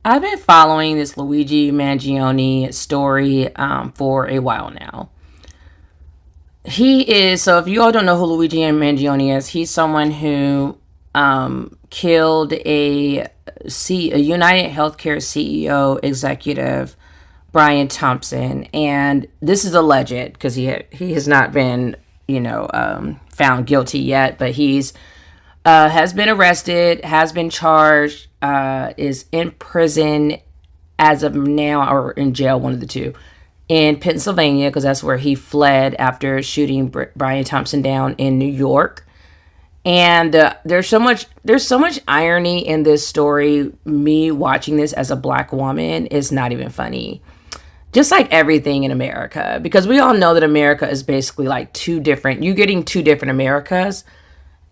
I've been following this Luigi Magione story for a while now. He is, so if you all don't know who Luigi Magione is, he's someone who killed a United Healthcare CEO executive, Brian Thompson. And this is alleged because he has not been, found guilty yet, but he's has been arrested, has been charged, is in prison as of now, or in jail, one of the two, in Pennsylvania, because that's where he fled after shooting Brian Thompson down in New York. And there's so much irony in this story. Me watching this as a black woman is not even funny. Just like everything in America, because we all know that America is basically like you're getting two different Americas.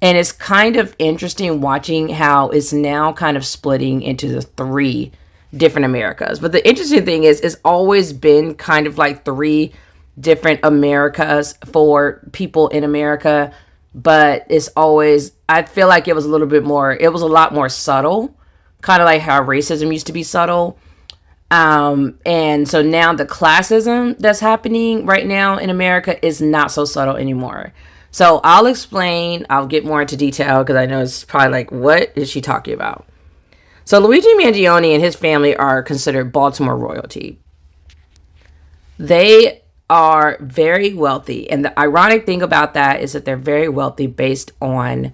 And it's kind of interesting watching how it's now kind of splitting into the three different Americas. But the interesting thing is, it's always been kind of like three different Americas for people in America. But I feel like it was a lot more subtle, kind of like how racism used to be subtle. And so now the classism that's happening right now in America is not so subtle anymore. So I'll explain, I'll get more into detail because I know it's probably like, what is she talking about? So Luigi Mangione and his family are considered Baltimore royalty. They are very wealthy. And the ironic thing about that is that they're very wealthy based on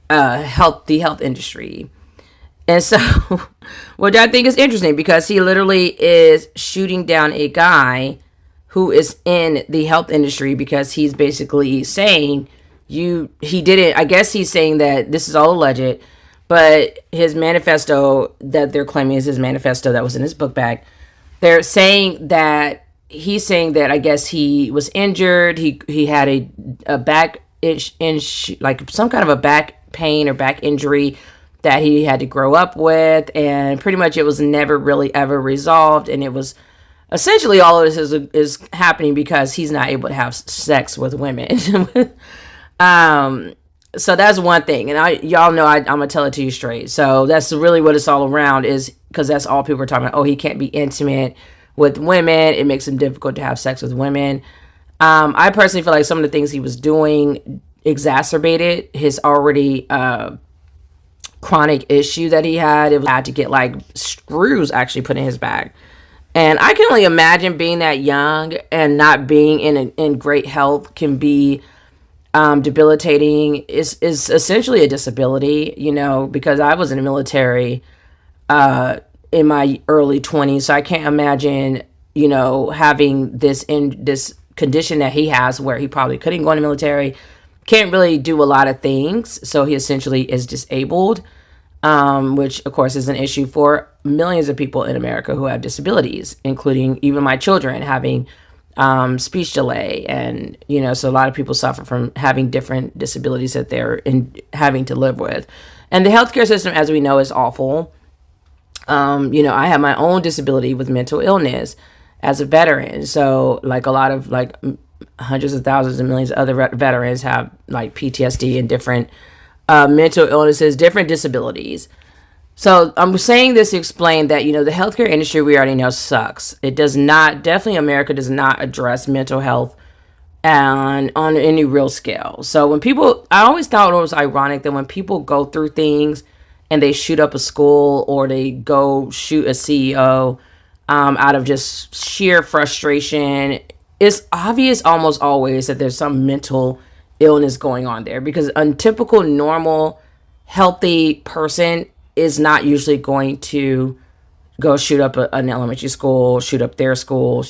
the health industry. And so, which I think is interesting because he literally is shooting down a guy who is in the health industry because he's basically saying he didn't. I guess he's saying that this is all alleged, but his manifesto that they're claiming is his manifesto that was in his book bag. They're saying that he's saying that I guess he was injured. He had a back like some kind of a back pain or back injury that he had to grow up with, and pretty much it was never really ever resolved, and it was essentially all of this is happening because he's not able to have sex with women. So that's one thing, and y'all know I'm gonna tell it to you straight. So that's really what it's all around, is because that's all people are talking about. Oh, he can't be intimate with women. It makes him difficult to have sex with women. I personally feel like some of the things he was doing exacerbated his already chronic issue that he had. It had to get like screws actually put in his back. And I can only imagine being that young and not being in great health can be debilitating. Is essentially a disability, because I was in the military in my early 20s, so I can't imagine, having this condition that he has where he probably couldn't go in the military, can't really do a lot of things, so he essentially is disabled, which of course is an issue for millions of people in America who have disabilities, including even my children having speech delay, and so a lot of people suffer from having different disabilities that they're having to live with. And the healthcare system, as we know, is awful. I have my own disability with mental illness as a veteran, so like a lot of like hundreds of thousands and millions of other veterans have like PTSD and different mental illnesses, different disabilities. So I'm saying this to explain that, the healthcare industry we already know sucks. It does not, definitely America does not address mental health and on any real scale. So I always thought it was ironic that when people go through things and they shoot up a school or they go shoot a CEO out of just sheer frustration, it's obvious almost always that there's some mental illness going on there, because a typical normal healthy person is not usually going to go shoot up an elementary school, shoot up their school,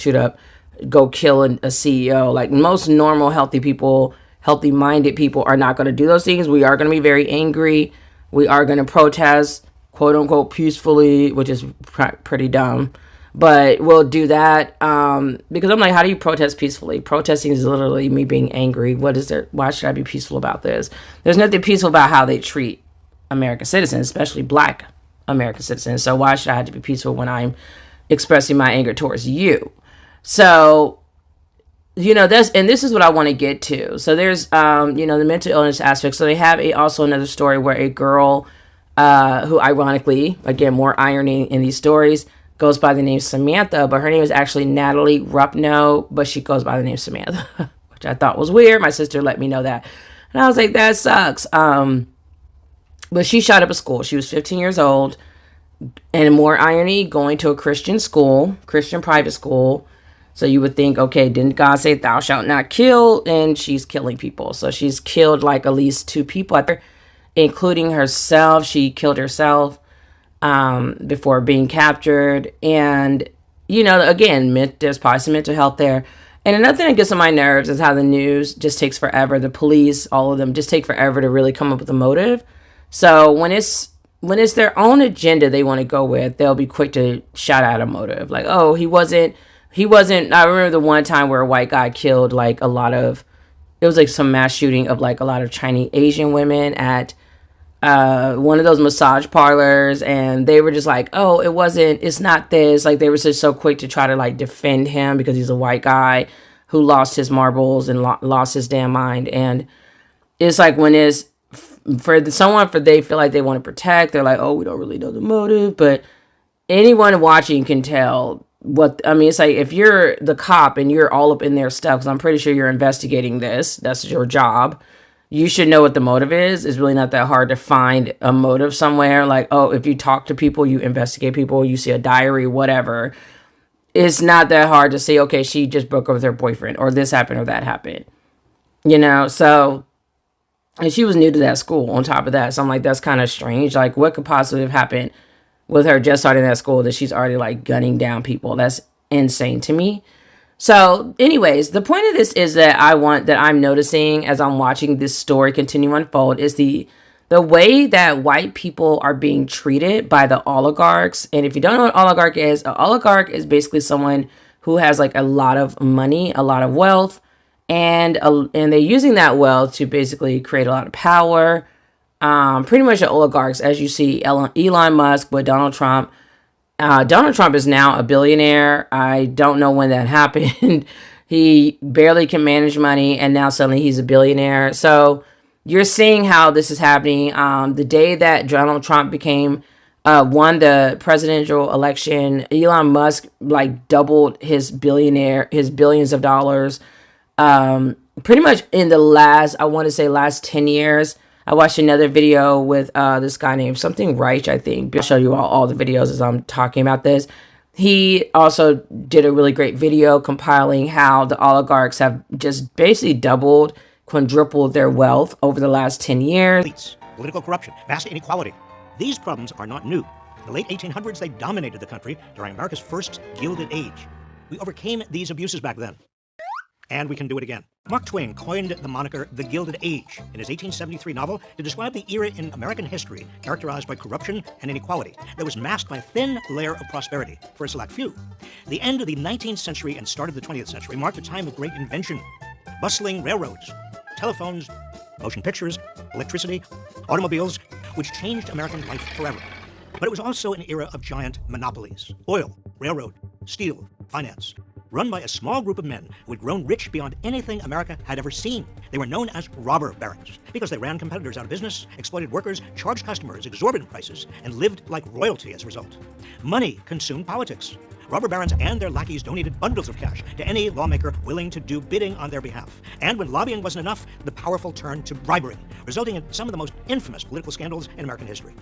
go kill a CEO. Like most normal healthy people, healthy minded people are not going to do those things. We are going to be very angry. We are going to protest, quote unquote, peacefully, which is pretty dumb. But we'll do that because I'm like, how do you protest peacefully? Protesting is literally me being angry. Why should I be peaceful about this? There's nothing peaceful about how they treat American citizens, especially black American citizens. So why should I have to be peaceful when I'm expressing my anger towards you? So, this is what I want to get to. So there's, the mental illness aspect. So they have also another story where a girl who ironically, again, more irony in these stories, goes by the name Samantha, but her name is actually Natalie Rupno, but she goes by the name Samantha, which I thought was weird. My sister let me know that. And I was like, that sucks. But she shot up a school. She was 15 years old. And more irony, going to a Christian school, Christian private school. So you would think, okay, didn't God say thou shalt not kill? And she's killing people. So she's killed like at least 2 people, including herself. She killed herself before being captured. And, you know, again, there's probably some mental health there. And another thing that gets on my nerves is how the news just takes forever. The police, all of them, just take forever to really come up with a motive. So when it's their own agenda they want to go with, they'll be quick to shout out a motive. Like, oh, he wasn't. I remember the one time where a white guy killed like it was like some mass shooting of like a lot of Chinese Asian women at one of those massage parlors. And they were just like, oh, it's not this. Like they were just so quick to try to like defend him because he's a white guy who lost his marbles and lost his damn mind. And it's like when they feel like they want to protect, they're like, oh, we don't really know the motive. But anyone watching can tell it's like if you're the cop and you're all up in their stuff, because I'm pretty sure you're investigating this, that's your job, you should know what the motive is. It's really not that hard to find a motive somewhere. Like, oh, if you talk to people, you investigate people, you see a diary, whatever, it's not that hard to say, okay, she just broke up with her boyfriend, or this happened or that happened, you know. So, and she was new to that school on top of that. So I'm like, that's kind of strange. Like, what could possibly have happened with her just starting that school that she's already like gunning down people? That's insane to me. So anyways, the point of this is that I'm noticing as I'm watching this story continue to unfold is the way that white people are being treated by the oligarchs. And if you don't know what an oligarch is basically someone who has like a lot of money, a lot of wealth, and they're using that wealth to basically create a lot of power. Pretty much the oligarchs, as you see, Elon Musk with Donald Trump. Donald Trump is now a billionaire. I don't know when that happened. He barely can manage money, and now suddenly he's a billionaire. So you're seeing how this is happening. The day that Donald Trump won the presidential election, Elon Musk like doubled his billions of dollars. Pretty much in the last 10 years. I watched another video with this guy named something Reich, I think. I'll show you all the videos as I'm talking about this. He also did a really great video compiling how the oligarchs have just basically doubled, quadrupled their wealth over the last 10 years. Political corruption, vast inequality. These problems are not new. In the late 1800s, they dominated the country during America's first Gilded Age. We overcame these abuses back then. And we can do it again. Mark Twain coined the moniker The Gilded Age in his 1873 novel to describe the era in American history characterized by corruption and inequality that was masked by a thin layer of prosperity for a select few. The end of the 19th century and start of the 20th century marked a time of great invention. Bustling railroads, telephones, motion pictures, electricity, automobiles, which changed American life forever. But it was also an era of giant monopolies: oil, railroad, steel, finance, run by a small group of men who had grown rich beyond anything America had ever seen. They were known as robber barons because they ran competitors out of business, exploited workers, charged customers exorbitant prices, and lived like royalty as a result. Money consumed politics. Robber barons and their lackeys donated bundles of cash to any lawmaker willing to do bidding on their behalf. And when lobbying wasn't enough, the powerful turned to bribery, resulting in some of the most infamous political scandals in American history.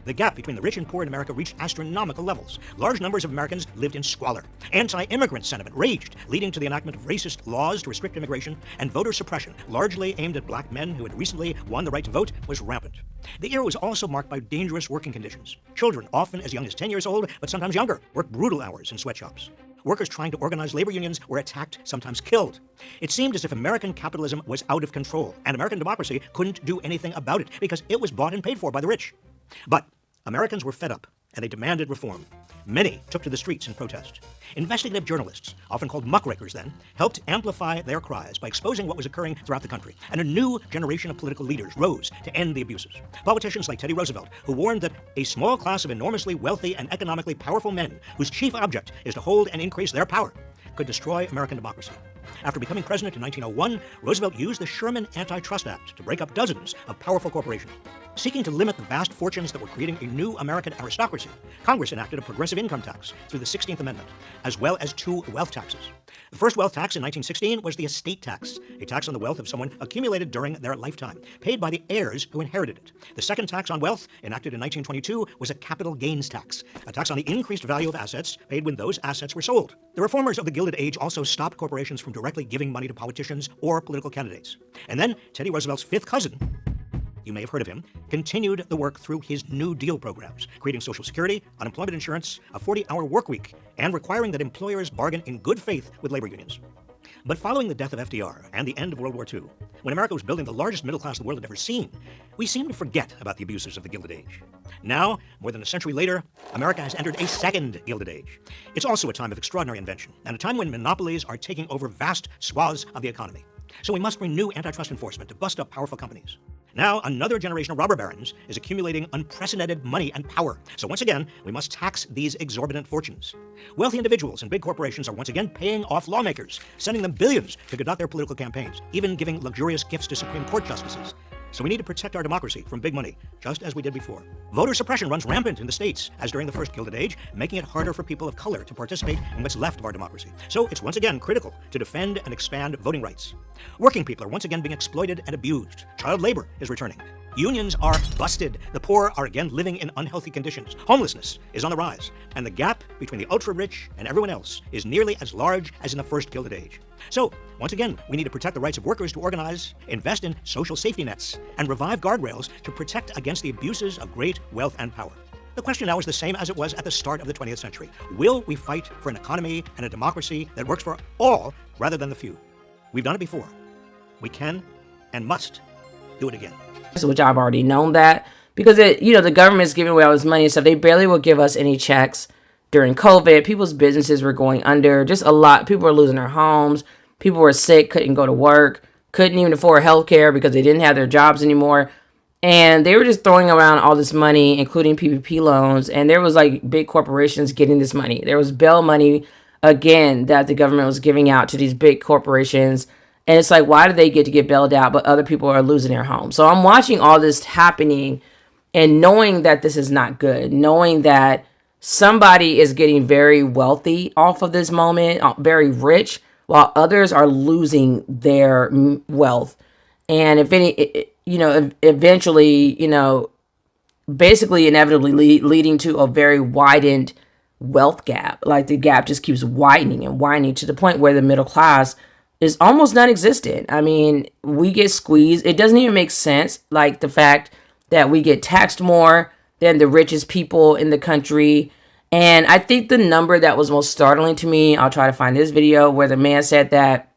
The gap between the rich and poor in America reached astronomical levels. Large numbers of Americans lived in squalor. Anti-immigrant sentiment raged, leading to the enactment of racist laws to restrict immigration, and voter suppression, largely aimed at black men who had recently won the right to vote, was rampant. The era was also marked by dangerous working conditions. Children, often as young as 10 years old, but sometimes younger, worked brutal hours in sweatshops. Workers trying to organize labor unions were attacked, sometimes killed. It seemed as if American capitalism was out of control, and American democracy couldn't do anything about it because it was bought and paid for by the rich. But Americans were fed up, and they demanded reform. Many took to the streets in protest. Investigative journalists, often called muckrakers then, helped amplify their cries by exposing what was occurring throughout the country. And a new generation of political leaders rose to end the abuses. Politicians like Teddy Roosevelt, who warned that a small class of enormously wealthy and economically powerful men, whose chief object is to hold and increase their power, could destroy American democracy. After becoming president in 1901, Roosevelt used the Sherman Antitrust Act to break up dozens of powerful corporations. Seeking to limit the vast fortunes that were creating a new American aristocracy, Congress enacted a progressive income tax through the 16th Amendment, as well as 2 wealth taxes. The first wealth tax in 1916 was the estate tax, a tax on the wealth of someone accumulated during their lifetime, paid by the heirs who inherited it. The second tax on wealth, enacted in 1922, was a capital gains tax, a tax on the increased value of assets paid when those assets were sold. The reformers of the Gilded Age also stopped corporations from directly giving money to politicians or political candidates. And then Teddy Roosevelt's fifth cousin, you may have heard of him, continued the work through his New Deal programs, creating Social Security, unemployment insurance, a 40-hour work week, and requiring that employers bargain in good faith with labor unions. But following the death of FDR and the end of World War II, when America was building the largest middle class the world had ever seen, we seem to forget about the abuses of the Gilded Age. Now, more than a century later, America has entered a second Gilded Age. It's also a time of extraordinary invention, and a time when monopolies are taking over vast swaths of the economy. So we must renew antitrust enforcement to bust up powerful companies. Now, another generation of robber barons is accumulating unprecedented money and power. So once again, we must tax these exorbitant fortunes. Wealthy individuals and big corporations are once again paying off lawmakers, sending them billions to conduct their political campaigns, even giving luxurious gifts to Supreme Court justices. So we need to protect our democracy from big money, just as we did before. Voter suppression runs rampant in the states, as during the first Gilded Age, making it harder for people of color to participate in what's left of our democracy. So it's once again critical to defend and expand voting rights. Working people are once again being exploited and abused. Child labor is returning. Unions are busted. The poor are again living in unhealthy conditions. Homelessness is on the rise. And the gap between the ultra-rich and everyone else is nearly as large as in the first Gilded Age. So, once again, we need to protect the rights of workers to organize, invest in social safety nets, and revive guardrails to protect against the abuses of great wealth and power. The question now is the same as it was at the start of the 20th century. Will we fight for an economy and a democracy that works for all rather than the few? We've done it before. We can and must do it again. Which I've already known that, because the government's giving away all this money and stuff. They barely will give us any checks during COVID. People's businesses were going under. Just a lot. People were losing their homes. People were sick, couldn't go to work, couldn't even afford health care because they didn't have their jobs anymore. And they were just throwing around all this money, including PPP loans. And there was like big corporations getting this money. There was bail money, again, that the government was giving out to these big corporations. And it's like, why do they get to get bailed out, but other people are losing their homes? So I'm watching all this happening and knowing that this is not good, knowing that somebody is getting very wealthy off of this moment, very rich, while others are losing their wealth. And eventually, basically inevitably leading to a very widened wealth gap. Like the gap just keeps widening and widening to the point where the middle class is almost non-existent. I mean, we get squeezed. It doesn't even make sense. Like the fact that we get taxed more than the richest people in the country. And I think the number that was most startling to me, I'll try to find this video where the man said that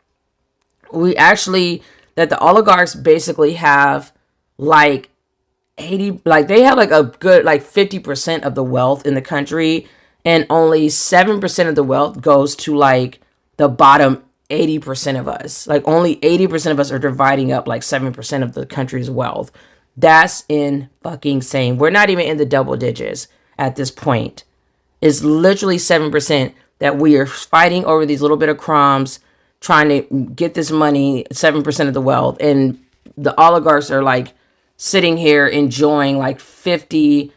that the oligarchs basically have like 80, like they have like a good, like 50% of the wealth in the country, and only 7% of the wealth goes to like the bottom 80% of us. Like only 80% of us are dividing up like 7% of the country's wealth. That's fucking insane. We're not even in the double digits at this point. It's literally 7% that we are fighting over these little bit of crumbs, trying to get this money, 7% of the wealth. And the oligarchs are like sitting here enjoying like 50,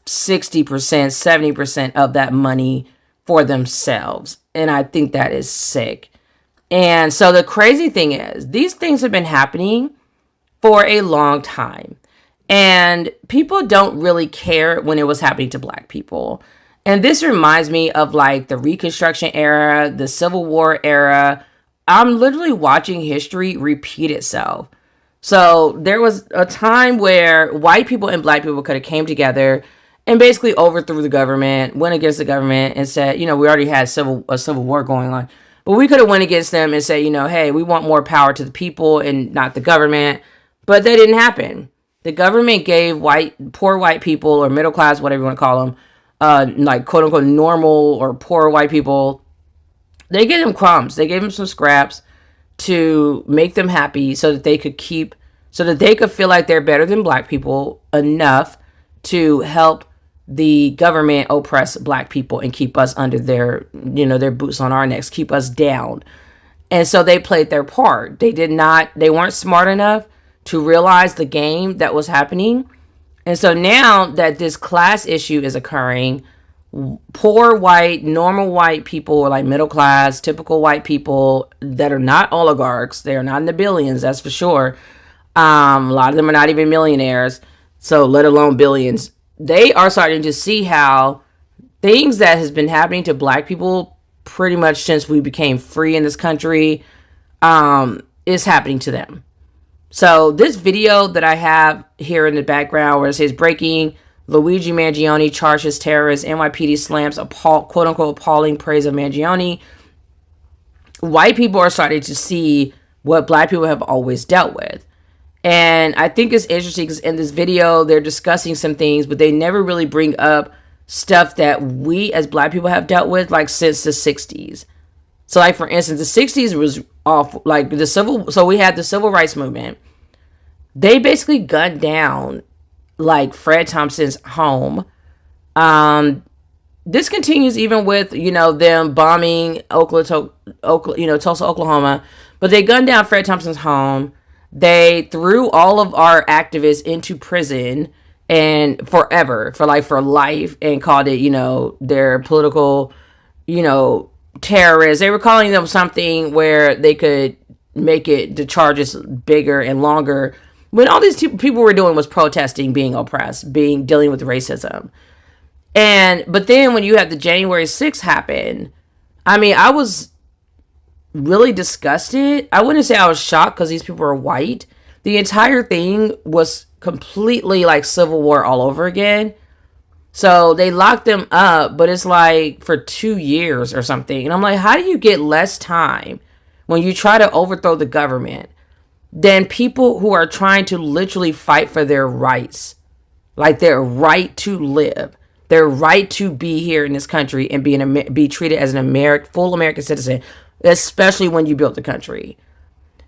60%, 70% of that money for themselves. And I think that is sick. And so the crazy thing is, these things have been happening for a long time. And people don't really care when it was happening to Black people. And this reminds me of like the Reconstruction era, the Civil War era. I'm literally watching history repeat itself. So there was a time where white people and Black people could have came together and basically overthrew the government, went against the government and said, we already had a civil war going on. But we could have went against them and said, hey, we want more power to the people and not the government. But that didn't happen. The government gave poor white people or middle class, whatever you want to call them, like quote unquote normal or poor white people, they gave them crumbs. They gave them some scraps to make them happy so that they could feel like they're better than Black people enough to help the government oppress Black people and keep us under their boots on our necks, keep us down. And so they played their part. They weren't smart enough to realize the game that was happening. And so now that this class issue is occurring, poor white, normal white people, or like middle class, typical white people that are not oligarchs, they are not in the billions, that's for sure. A lot of them are not even millionaires, so let alone billions. They are starting to see how things that has been happening to black people pretty much since we became free in this country is happening to them. So this video that I have here in the background where it says breaking, Luigi Magione charges terrorists, NYPD slams quote unquote appalling praise of Magione. White people are starting to see what black people have always dealt with. And I think it's interesting because in this video, they're discussing some things, but they never really bring up stuff that we as black people have dealt with, like since the 60s. So like, for instance, the 60s was awful. Like so we had the civil rights movement. They basically gunned down like Fred Thompson's home. This continues even with, them bombing Tulsa, Oklahoma, but they gunned down Fred Thompson's home. They threw all of our activists into prison and for life, and called it, their political, terrorists. They were calling them something where they could make the charges bigger and longer. When all these people were doing was protesting, being oppressed, dealing with racism. But then when you had the January 6th happen, I was really disgusted. I wouldn't say I was shocked because these people are white. The entire thing was completely like Civil War all over again. So they locked them up, but it's like for 2 years or something. And I'm like, how do you get less time when you try to overthrow the government than people who are trying to literally fight for their rights? Like their right to live, their right to be here in this country and be treated as an full American citizen, especially when you built the country.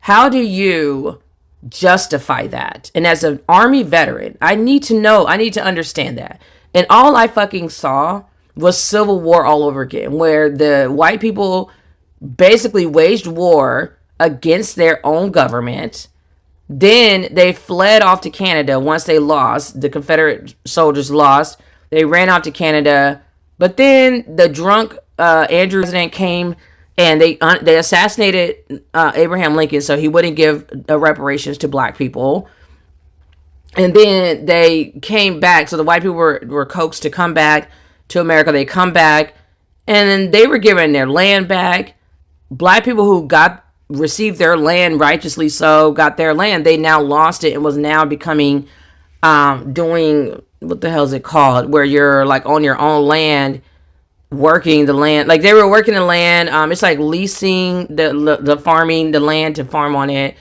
How do you justify that? And as an Army veteran, I need to understand that. And all I fucking saw was Civil War all over again, where the white people basically waged war against their own government. Then they fled off to Canada once they lost. The Confederate soldiers lost. They ran off to Canada. But then the drunk Andrew president came and they assassinated Abraham Lincoln so he wouldn't give reparations to black people. And then they came back. So the white people were coaxed to come back to America. They come back. And then they were given their land back. Black people who received their land righteously so, got their land, they now lost it and was now becoming, doing, what the hell is it called? Where you're like on your own land, working the land. Like they were working the land. It's like leasing the farming, the land to farm on it.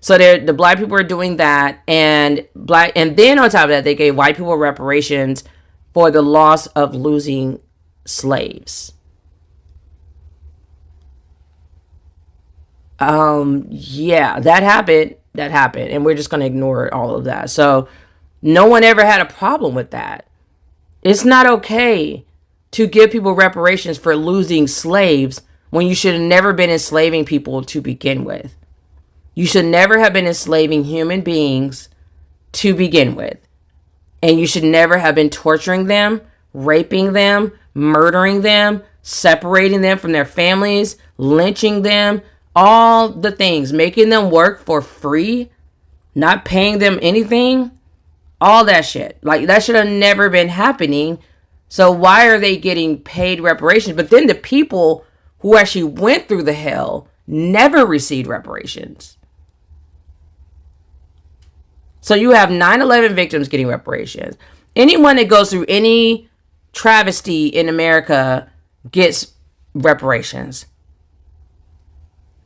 So the black people are doing that, and then on top of that, they gave white people reparations for the loss of losing slaves. Yeah, that happened, and we're just going to ignore all of that. So no one ever had a problem with that. It's not okay to give people reparations for losing slaves when you should have never been enslaving people to begin with. You should never have been enslaving human beings to begin with. And you should never have been torturing them, raping them, murdering them, separating them from their families, lynching them, all the things, making them work for free, not paying them anything, all that shit. Like that should have never been happening. So why are they getting paid reparations? But then the people who actually went through the hell never received reparations. So you have 9/11 victims getting reparations. Anyone that goes through any travesty in America gets reparations.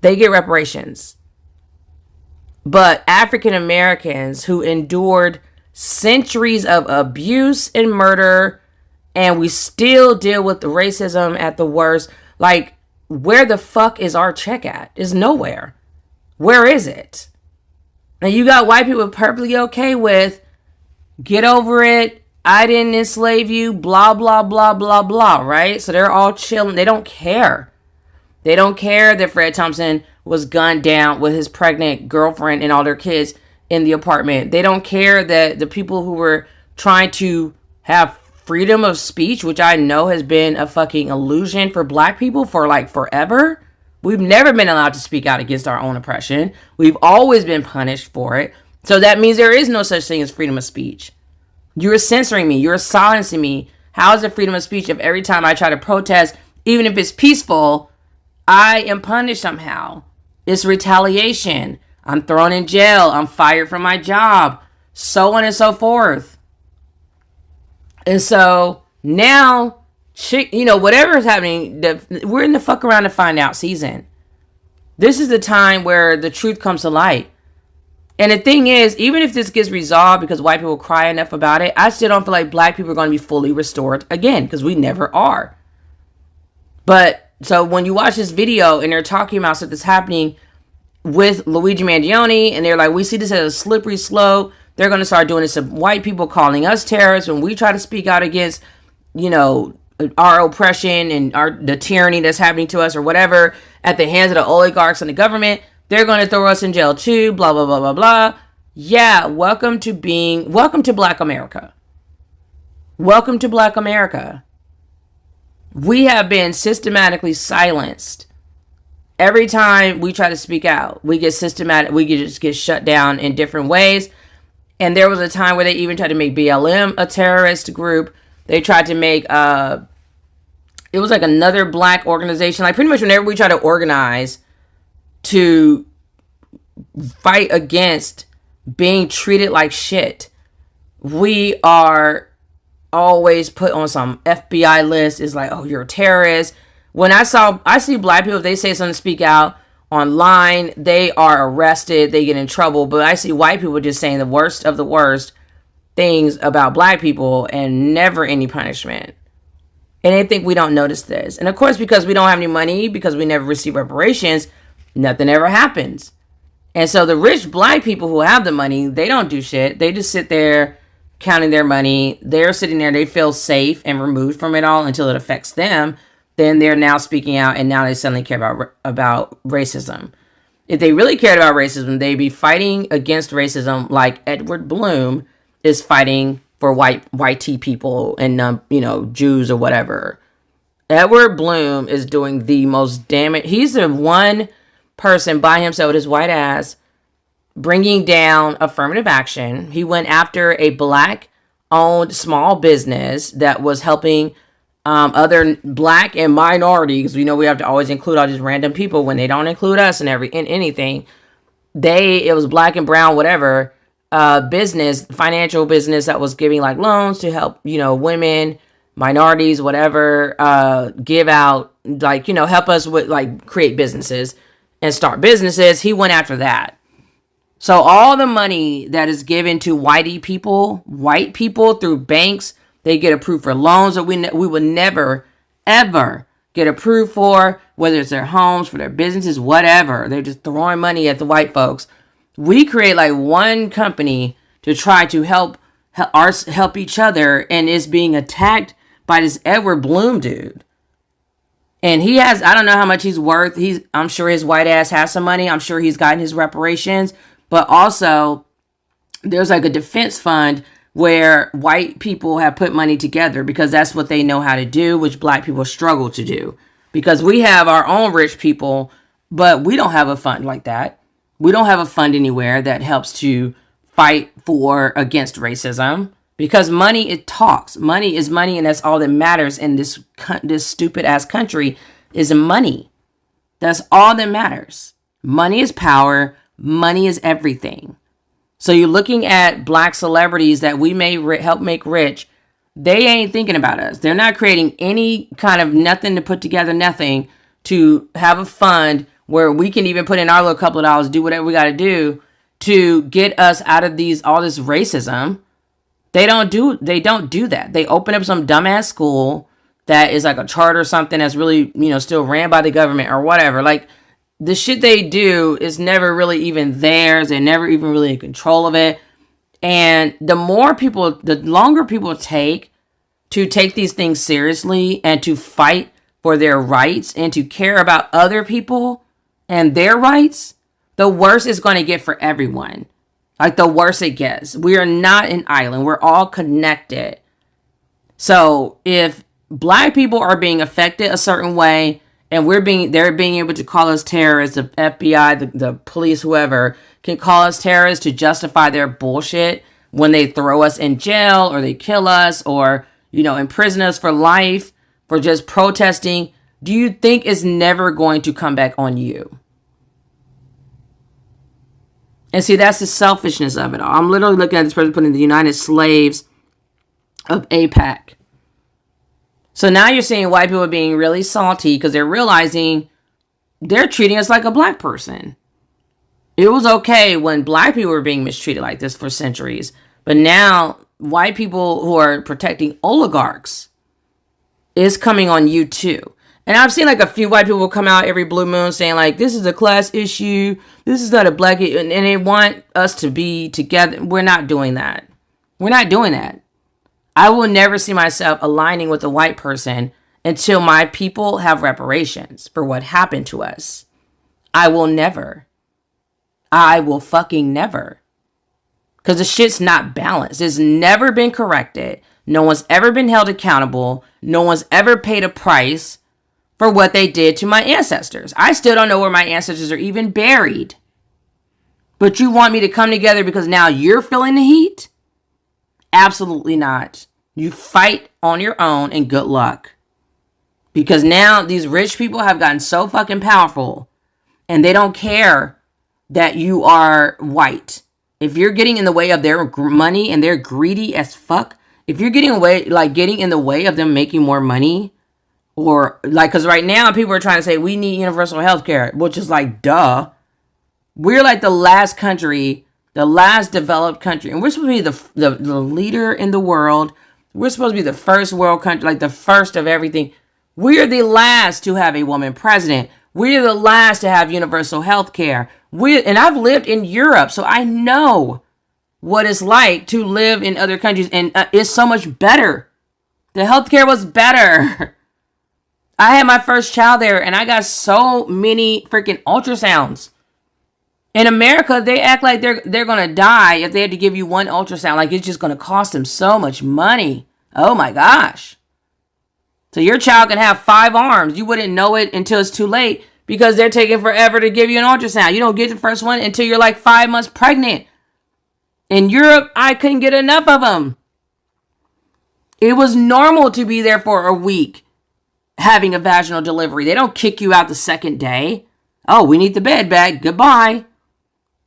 They get reparations. But African Americans who endured centuries of abuse and murder, and we still deal with the racism at the worst, like, where the fuck is our check at? Is nowhere. Where is it? And you got white people perfectly okay with, get over it, I didn't enslave you, blah, blah, blah, blah, blah, right? So they're all chilling. They don't care. They don't care that Fred Thompson was gunned down with his pregnant girlfriend and all their kids in the apartment. They don't care that the people who were trying to have freedom of speech, which I know has been a fucking illusion for black people for like forever. We've never been allowed to speak out against our own oppression. We've always been punished for it. So that means there is no such thing as freedom of speech. You're censoring me. You're silencing me. How is it freedom of speech if every time I try to protest, even if it's peaceful, I am punished somehow? It's retaliation. I'm thrown in jail. I'm fired from my job. So on and so forth. And so now, whatever is happening, we're in the fuck around to find out season. This is the time where the truth comes to light. And the thing is, even if this gets resolved because white people cry enough about it, I still don't feel like black people are going to be fully restored again, because we never are. But so when you watch this video and they're talking about stuff that's happening with Luigi Magione, and they're like, we see this as a slippery slope. They're going to start doing this to white people, calling us terrorists when we try to speak out against, our oppression and the tyranny that's happening to us or whatever at the hands of the oligarchs and the government. They're going to throw us in jail too, blah, blah, blah, blah, blah. Yeah, welcome to Black America. Welcome to Black America. We have been systematically silenced. Every time we try to speak out, we just get shut down in different ways. And there was a time where they even tried to make BLM a terrorist group. They tried to make, it was like another black organization. Like pretty much whenever we try to organize to fight against being treated like shit, we are always put on some FBI list. It's like, oh, you're a terrorist. When I see black people, if they say something, speak out online, they are arrested, they get in trouble. But I see white people just saying the worst of the worst things about black people and never any punishment. And they think we don't notice this. And of course, because we don't have any money, because we never receive reparations, nothing ever happens. And so the rich black people who have the money, they don't do shit. They just sit there counting their money. They're sitting there, they feel safe and removed from it all until it affects them. Then they're now speaking out, and now they suddenly care about racism. If they really cared about racism, they'd be fighting against racism like Edward Bloom is fighting for white tea people and Jews or whatever. Edward Bloom is doing the most damage. He's the one person by himself with his white ass bringing down affirmative action. He went after a black owned small business that was helping other black and minorities. We know we have to always include all these random people when they don't include us in anything. It was black and brown, whatever, financial business that was giving like loans to help, women, minorities, whatever, give out, help us with create businesses and start businesses. He went after that. So all the money that is given to white people through banks, they get approved for loans that we would never, ever get approved for, whether it's their homes, for their businesses, whatever. They're just throwing money at the white folks. We create one company to try to help each other, and it's being attacked by this Edward Bloom dude. And he has, I don't know how much he's worth. I'm sure his white ass has some money. I'm sure he's gotten his reparations. But also, there's a defense fund where white people have put money together because that's what they know how to do, which black people struggle to do. Because we have our own rich people, but we don't have a fund like that. We don't have a fund anywhere that helps to fight against racism. Because money, it talks. Money is money, and that's all that matters in this stupid ass country is money. That's all that matters. Money is power. Money is everything. So you're looking at black celebrities that we may help make rich. They ain't thinking about us. They're not creating any kind of nothing to put together, nothing to have a fund where we can even put in our little couple of dollars, do whatever we got to do to get us out of all this racism. They don't do that. They open up some dumbass school that is like a charter or something that's really, still ran by the government or whatever. The shit they do is never really even theirs. They're never even really in control of it. And the longer people take to take these things seriously and to fight for their rights and to care about other people and their rights, the worse it's going to get for everyone. Like, the worse it gets. We are not an island. We're all connected. So if black people are being affected a certain way, and they're being able to call us terrorists, the FBI, the police, whoever can call us terrorists to justify their bullshit when they throw us in jail or they kill us or, imprison us for life for just protesting, do you think it's never going to come back on you? And see, that's the selfishness of it all. I'm literally looking at this person putting the United Slaves of APAC. So now you're seeing white people being really salty because they're realizing they're treating us like a black person. It was okay when black people were being mistreated like this for centuries. But now white people who are protecting oligarchs is coming on you too. And I've seen like a few white people come out every blue moon saying like, this is a class issue. This is not a black issue. And they want us to be together. We're not doing that. We're not doing that. I will never see myself aligning with a white person until my people have reparations for what happened to us. I will never. I will fucking never. Because the shit's not balanced. It's never been corrected. No one's ever been held accountable. No one's ever paid a price for what they did to my ancestors. I still don't know where my ancestors are even buried. But you want me to come together because now you're feeling the heat? Absolutely not. You fight on your own and good luck. Because now these rich people have gotten so fucking powerful and they don't care that you are white. If you're getting in the way of their money and they're greedy as fuck, if you're getting in the way of them making more money, or like, because right now people are trying to say we need universal health care, which is like, duh. We're like the last country, the last developed country, and we're supposed to be the leader in the world. We're supposed to be the first world country, like the first of everything. We're the last to have a woman president. We're the last to have universal health care. And I've lived in Europe, so I know what it's like to live in other countries, and it's so much better. The healthcare was better. I had my first child there, and I got so many freaking ultrasounds. In America, they act like they're going to die if they had to give you one ultrasound. Like, it's just going to cost them so much money. Oh, my gosh. So your child can have 5 arms. You wouldn't know it until it's too late because they're taking forever to give you an ultrasound. You don't get the first one until you're like 5 months pregnant. In Europe, I couldn't get enough of them. It was normal to be there for a week having a vaginal delivery. They don't kick you out the second day. Oh, we need the bed back. Goodbye.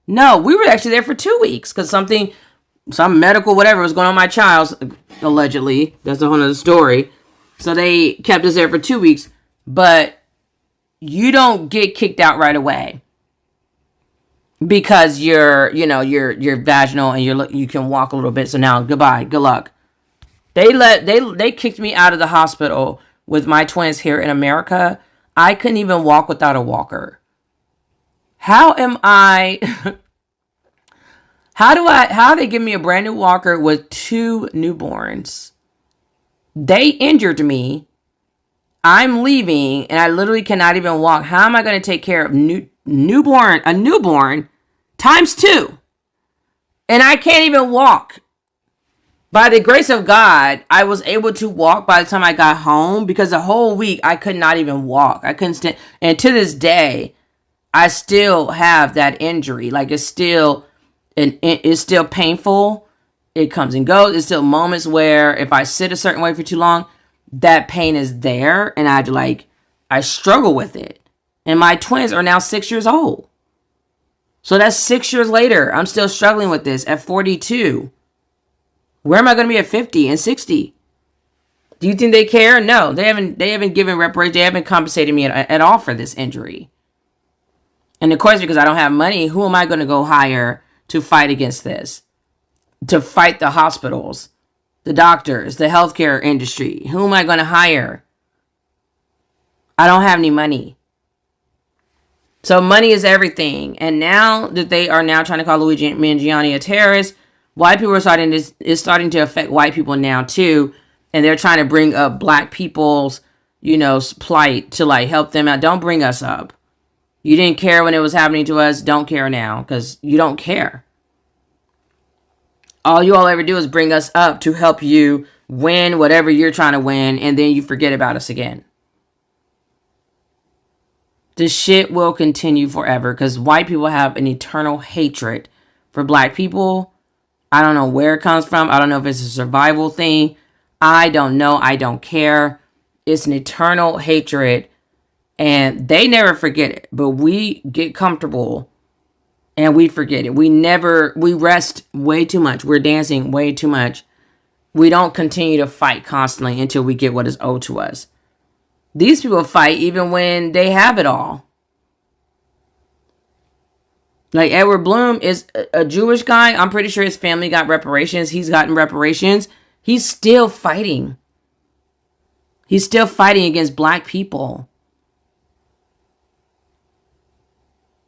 No, we were actually there for 2 weeks because some medical whatever was going on with my child, allegedly. That's a whole other story. So they kept us there for 2 weeks. But you don't get kicked out right away because you're vaginal and you can walk a little bit. So now, goodbye. Good luck. They kicked me out of the hospital with my twins here in America. I couldn't even walk without a walker. How they give me a brand new walker with 2 newborns? They injured me. I'm leaving and I literally cannot even walk. How am I going to take care of a newborn times 2? And I can't even walk. By the grace of God, I was able to walk by the time I got home because the whole week I could not even walk. I couldn't stand. And to this day, I still have that injury. Like, it's still painful. It comes and goes. It's still moments where if I sit a certain way for too long, that pain is there. And I struggle with it. And my twins are now 6 years old. So that's 6 years later. I'm still struggling with this at 42. Where am I going to be at 50 and 60? Do you think they care? No, they haven't given reparations. They haven't compensated me at all for this injury. And of course, because I don't have money, who am I going to go hire to fight against this? To fight the hospitals, the doctors, the healthcare industry. Who am I going to hire? I don't have any money. So money is everything. And now that they are now trying to call Luigi Magione a terrorist, white people are starting to affect white people now too. And they're trying to bring up black people's, plight to help them out. Don't bring us up. You didn't care when it was happening to us. Don't care now because you don't care. All you all ever do is bring us up to help you win whatever you're trying to win, and then you forget about us again. This shit will continue forever because white people have an eternal hatred for black people. I don't know where it comes from. I don't know if it's a survival thing. I don't know. I don't care. It's an eternal hatred, and they never forget it, but we get comfortable and we forget it. We rest way too much. We're dancing way too much. We don't continue to fight constantly until we get what is owed to us. These people fight even when they have it all. Like Edward Bloom is a Jewish guy. I'm pretty sure his family got reparations. He's gotten reparations. He's still fighting. He's still fighting against black people.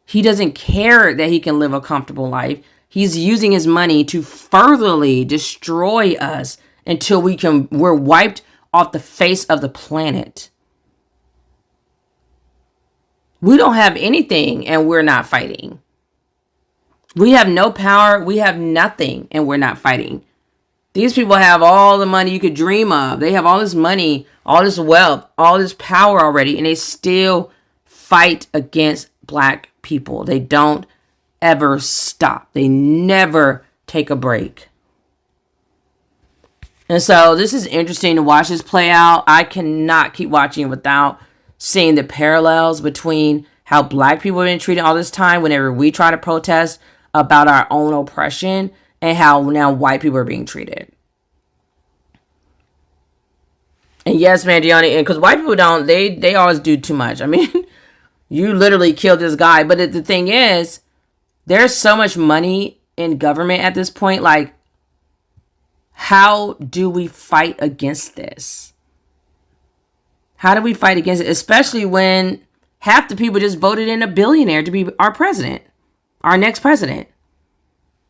He doesn't care that he can live a comfortable life. He's using his money to furtherly destroy us until we're wiped off the face of the planet. We don't have anything and we're not fighting. We have no power. We have nothing and we're not fighting. These people have all the money you could dream of. They have all this money, all this wealth, all this power already, and they still fight against black people. They don't ever stop. They never take a break. And so this is interesting to watch this play out. I cannot keep watching without seeing the parallels between how black people have been treated all this time whenever we try to protest about our own oppression and how now white people are being treated. And yes, Magione, and because white people don't, they always do too much. I mean, you literally killed this guy. But the thing is, there's so much money in government at this point. Like, how do we fight against this? How do we fight against it? Especially when half the people just voted in a billionaire to be our president, our next president.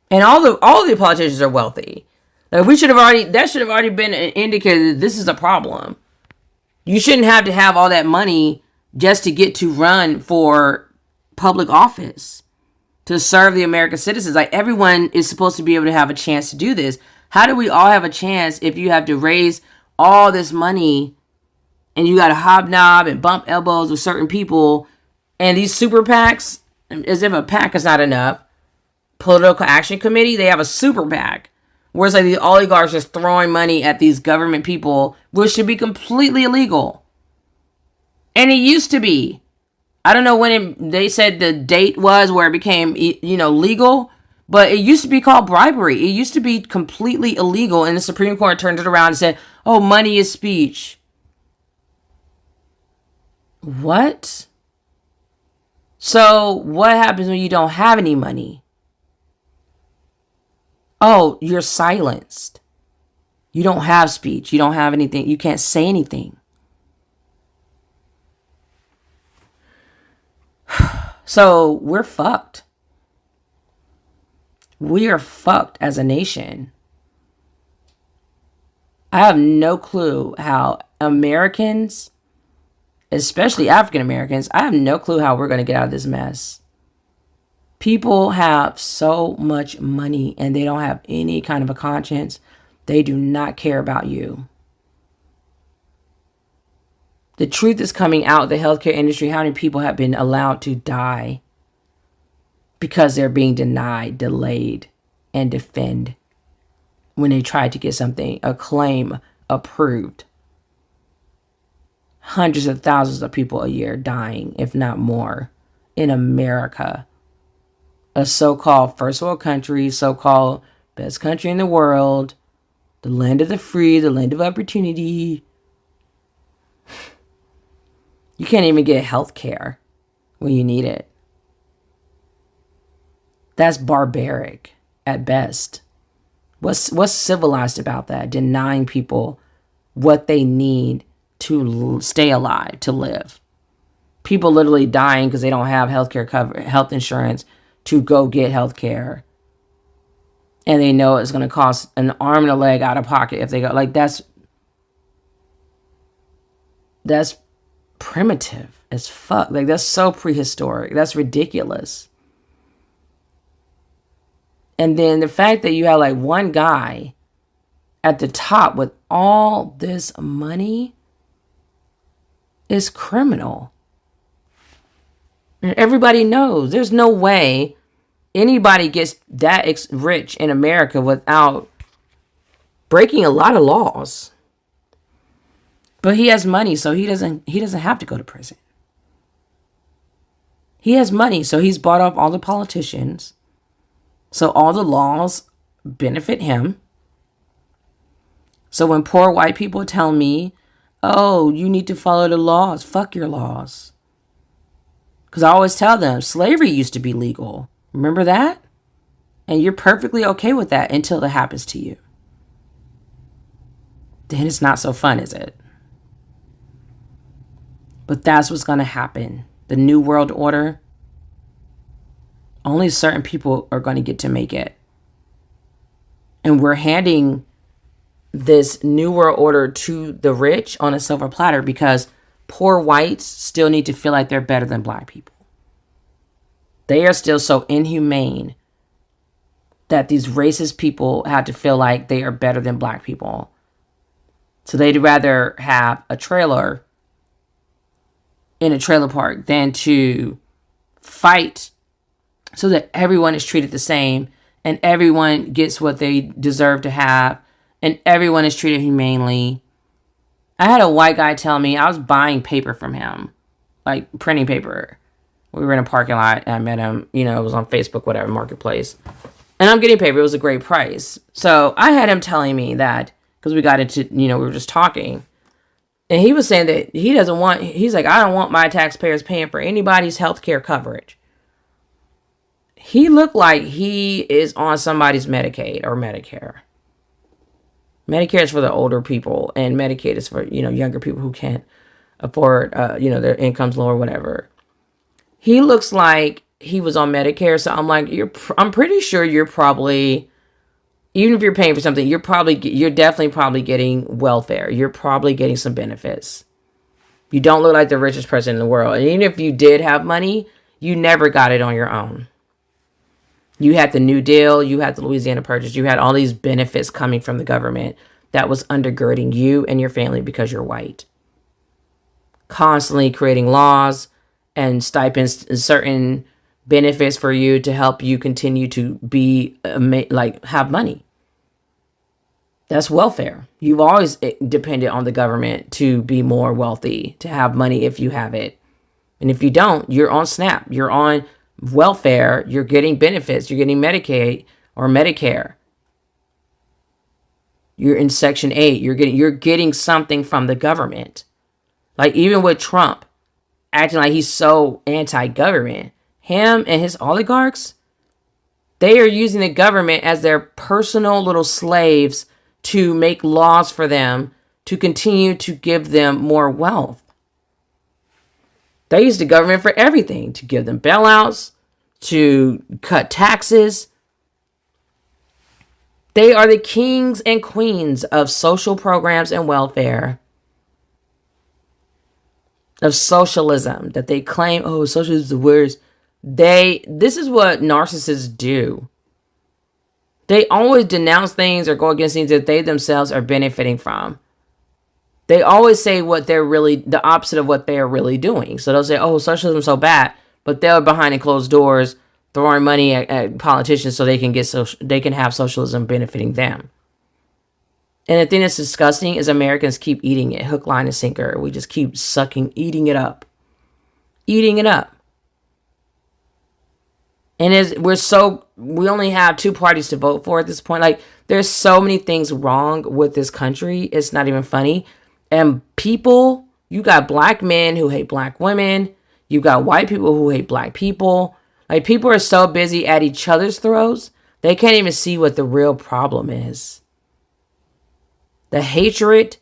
And all the politicians are wealthy. Like that should have already been an indicator that this is a problem. You shouldn't have to have all that money just to get to run for public office, to serve the American citizens. Like, everyone is supposed to be able to have a chance to do this. How do we all have a chance if you have to raise all this money and you got to hobnob and bump elbows with certain people, and these super PACs, as if a PAC is not enough, Political Action Committee, they have a super PAC. Whereas like the oligarchs just throwing money at these government people, which should be completely illegal. And it used to be. I don't know when they said the date was where it became, legal, but it used to be called bribery. It used to be completely illegal, and the Supreme Court turned it around and said, oh, money is speech. What? So what happens when you don't have any money? Oh, you're silenced. You don't have speech. You don't have anything. You can't say anything. So we're fucked. We are fucked as a nation. I have no clue how Americans, especially African Americans, I have no clue how we're going to get out of this mess. People have so much money and they don't have any kind of a conscience. They do not care about you. The truth is coming out of the healthcare industry. How many people have been allowed to die because they're being denied, delayed, and defend when they try to get something, a claim, approved? Hundreds of thousands of people a year dying, if not more, in America. A so-called first world country, so-called best country in the world, the land of the free, the land of opportunity. You can't even get health care when you need it. That's barbaric at best. What's civilized about that? Denying people what they need to stay alive, to live. People literally dying because they don't have health insurance to go get health care. And they know it's going to cost an arm and a leg out of pocket if they go. Like, that's primitive. as fuck. Like, that's so prehistoric. That's ridiculous. And then the fact that you have like one guy at the top with all this money is criminal. And everybody knows there's no way anybody gets that rich in America without breaking a lot of laws. But he has money, so he doesn't have to go to prison. He has money, so he's bought up all the politicians. So all the laws benefit him. So when poor white people tell me, oh, you need to follow the laws, fuck your laws. Because I always tell them, slavery used to be legal. Remember that? And you're perfectly okay with that until that happens to you. Then it's not so fun, is it? But that's what's going to happen. The New World Order, only certain people are going to get to make it. And we're handing this New World Order to the rich on a silver platter because poor whites still need to feel like they're better than black people. They are still so inhumane that these racist people have to feel like they are better than black people. So they'd rather have a trailer in a trailer park than to fight so that everyone is treated the same and everyone gets what they deserve to have and everyone is treated humanely. I had a white guy tell me, I was buying paper from him, like printing paper. We were in a parking lot and I met him, it was on Facebook, whatever, Marketplace. And I'm getting paper. It was a great price. So I had him telling me that because we got into, we were just talking. And he was saying that he's like, I don't want my taxpayers paying for anybody's healthcare coverage. He looked like he is on somebody's Medicaid or Medicare. Medicare is for the older people and Medicaid is for, younger people who can't afford, their income's lower, whatever. He looks like he was on Medicare. So I'm like, I'm pretty sure you're probably, even if you're paying for something, you're definitely probably getting welfare. You're probably getting some benefits. You don't look like the richest person in the world. And even if you did have money, you never got it on your own. You had the New Deal, you had the Louisiana Purchase, you had all these benefits coming from the government that was undergirding you and your family because you're white. Constantly creating laws and stipends and certain benefits for you to help you continue to be, have money. That's welfare. You've always depended on the government to be more wealthy, to have money if you have it. And if you don't, you're on SNAP, you're on welfare, you're getting benefits, you're getting Medicaid or Medicare. You're in Section 8, you're getting something from the government. Like even with Trump acting like he's so anti-government, him and his oligarchs, they are using the government as their personal little slaves to make laws for them to continue to give them more wealth. They use the government for everything, to give them bailouts, to cut taxes. They are the kings and queens of social programs and welfare, of socialism that they claim, oh, socialism is the worst. This is what narcissists do. They always denounce things or go against things that they themselves are benefiting from. They always say the opposite of what they are really doing. So they'll say, oh, socialism is so bad, but they're behind closed doors throwing money at politicians so they can have socialism benefiting them. And the thing that's disgusting is Americans keep eating it, hook, line, and sinker. We just keep eating it up. And we only have two parties to vote for at this point. Like, there's so many things wrong with this country. It's not even funny. And people, you got black men who hate black women. You got white people who hate black people. Like, people are so busy at each other's throats, they can't even see what the real problem is. The hatred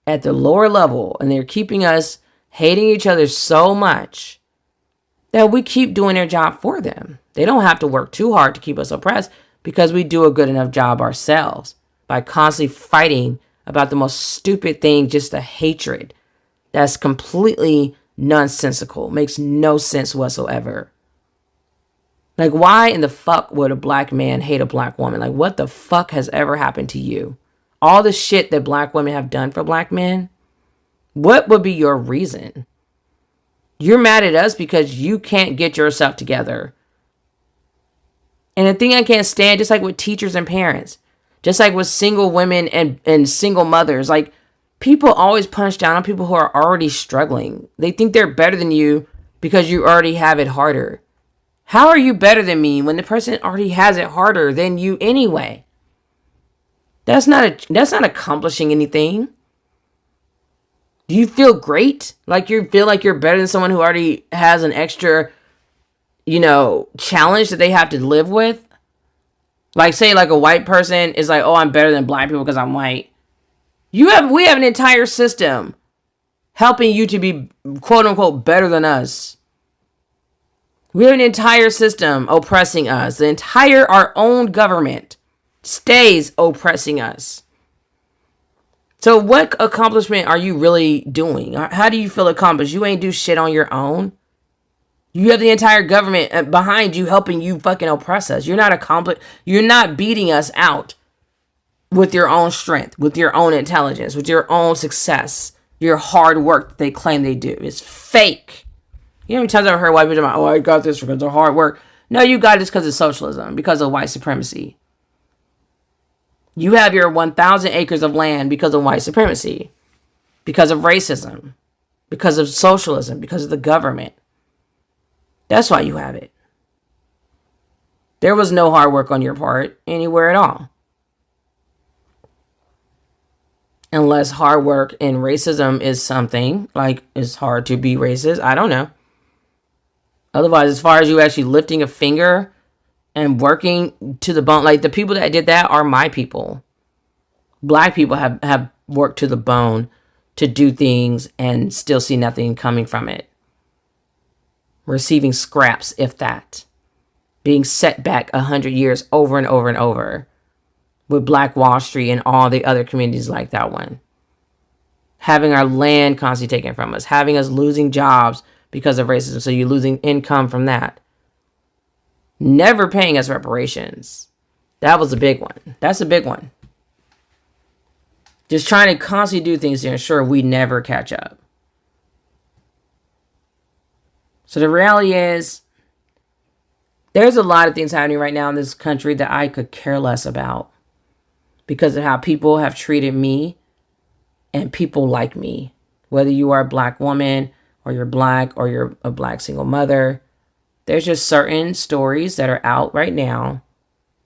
at the lower level, and they're keeping us hating each other so much that we keep doing their job for them. They don't have to work too hard to keep us oppressed because we do a good enough job ourselves by constantly fighting about the most stupid thing, just a hatred that's completely nonsensical. Makes no sense whatsoever. Like, why in the fuck would a black man hate a black woman? Like, what the fuck has ever happened to you? All the shit that black women have done for black men, what would be your reason? You're mad at us because you can't get yourself together. And the thing I can't stand, just like with teachers and parents, just like with single women and single mothers, like, people always punch down on people who are already struggling. They think they're better than you because you already have it harder. How are you better than me when the person already has it harder than you anyway? That's not accomplishing anything. Do you feel great? Like you feel like you're better than someone who already has an extra, challenge that they have to live with? Like, say like a white person is like, oh, I'm better than black people because I'm white. We have an entire system helping you to be quote unquote better than us. We have an entire system oppressing us. Our own government stays oppressing us. So what accomplishment are you really doing? How do you feel accomplished? You ain't do shit on your own. You have the entire government behind you helping you fucking oppress us. You're not accomplished. You're not beating us out with your own strength, with your own intelligence, with your own success, your hard work that they claim they do. It's fake. You know how many times I've heard white people about, oh, I got this because of hard work. No, you got this because of socialism, because of white supremacy. You have your 1,000 acres of land because of white supremacy, because of racism, because of socialism, because of the government. That's why you have it. There was no hard work on your part anywhere at all. Unless hard work and racism is something, like it's hard to be racist. I don't know. Otherwise, as far as you actually lifting a finger and working to the bone, like the people that did that are my people. Black people have worked to the bone to do things and still see nothing coming from it. Receiving scraps, if that. Being set back 100 years over and over and over. With Black Wall Street and all the other communities like that one. Having our land constantly taken from us. Having us losing jobs because of racism. So you're losing income from that. Never paying us reparations. That was a big one. That's a big one. Just trying to constantly do things to ensure we never catch up. So the reality is, there's a lot of things happening right now in this country that I could care less about. Because of how people have treated me and people like me. Whether you are a black woman or you're black or you're a black single mother. There's just certain stories that are out right now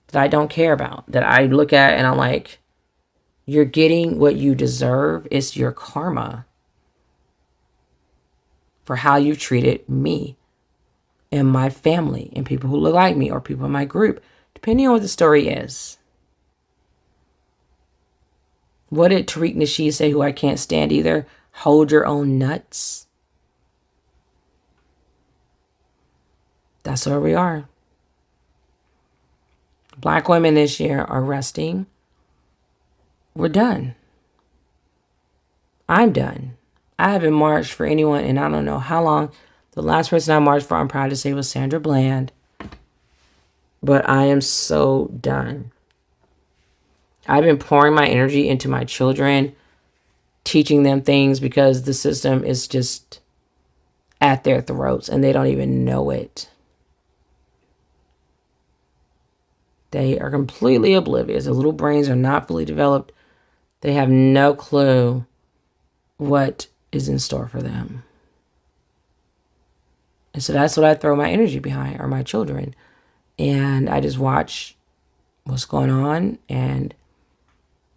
that I don't care about. That I look at and I'm like, you're getting what you deserve. It's your karma for how you treated me and my family and people who look like me or people in my group, depending on what the story is. What did Tariq Nasheed say, who I can't stand either? Hold your own nuts. That's where we are. Black women this year are resting. We're done. I'm done. I haven't marched for anyone and I don't know how long. The last person I marched for, I'm proud to say, was Sandra Bland. But I am so done. I've been pouring my energy into my children, teaching them things because the system is just at their throats and they don't even know it. They are completely oblivious. Their little brains are not fully developed. They have no clue what is in store for them. And so that's what I throw my energy behind, are my children. And I just watch what's going on. And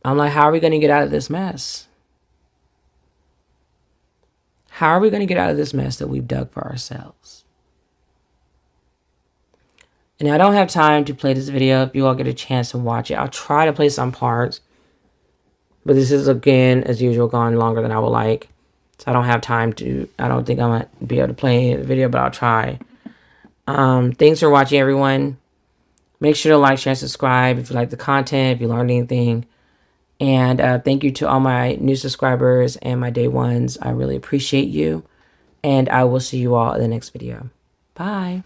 I'm like, how are we going to get out of this mess? How are we going to get out of this mess that we've dug for ourselves? And I don't have time to play this video. If you all get a chance to watch it, I'll try to play some parts. But this is, again, as usual, gone longer than I would like. So I don't have time to, I don't think I'm going to be able to play the video, but I'll try. Thanks for watching, everyone. Make sure to like, share, and subscribe if you like the content, if you learned anything. And thank you to all my new subscribers and my day ones. I really appreciate you. And I will see you all in the next video. Bye.